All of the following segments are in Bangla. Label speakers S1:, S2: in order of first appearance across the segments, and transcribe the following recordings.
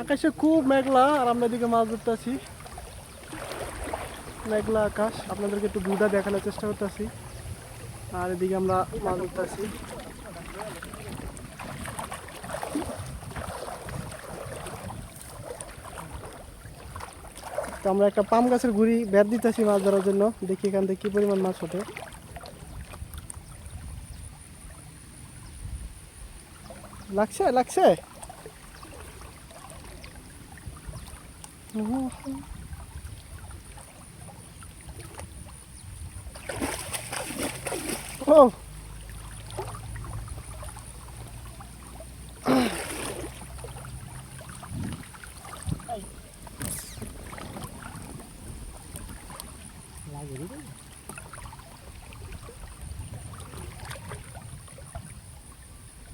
S1: আকাশে খুব মেঘলা আর আমরা এদিকে মাছ ধরতে আছি। মেঘলা আকাশ, আপনাদেরকে একটু ভিউটা দেখানোর চেষ্টা করতেছি। আর এদিকে আমরা মাছ ধরতে আছি। তো আমরা একটা পাম গাছের গুড়ি বের দিতেছি মাছ ধরার জন্য, দেখি এখান থেকে কি পরিমাণ মাছ ওঠে। লাগছে লাগছে। ও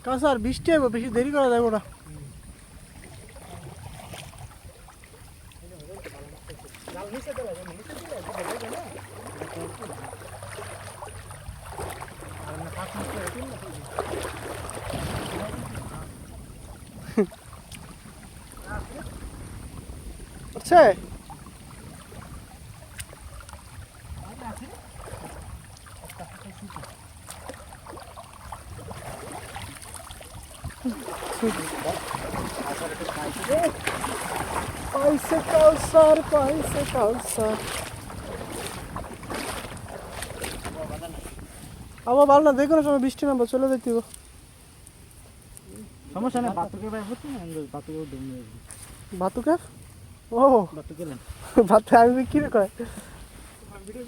S1: কাসার বৃষ্টি হবে, বেশি দেরি করা যাবে ওটা। আচ্ছা পাইছে কাউসার, পাইছে কাউসার। আমার ভালো না, দেখো সময় বৃষ্টি নামবো, চলে যেতে হবে।
S2: সমস্যা নেই, বাতুকে ভাই হচ্ছে না, বাতুকে ডুবে
S1: ভাতুকা? ও
S2: বাতুকে না
S1: ভাত আমি বিক্রি করে।
S2: ভিডিও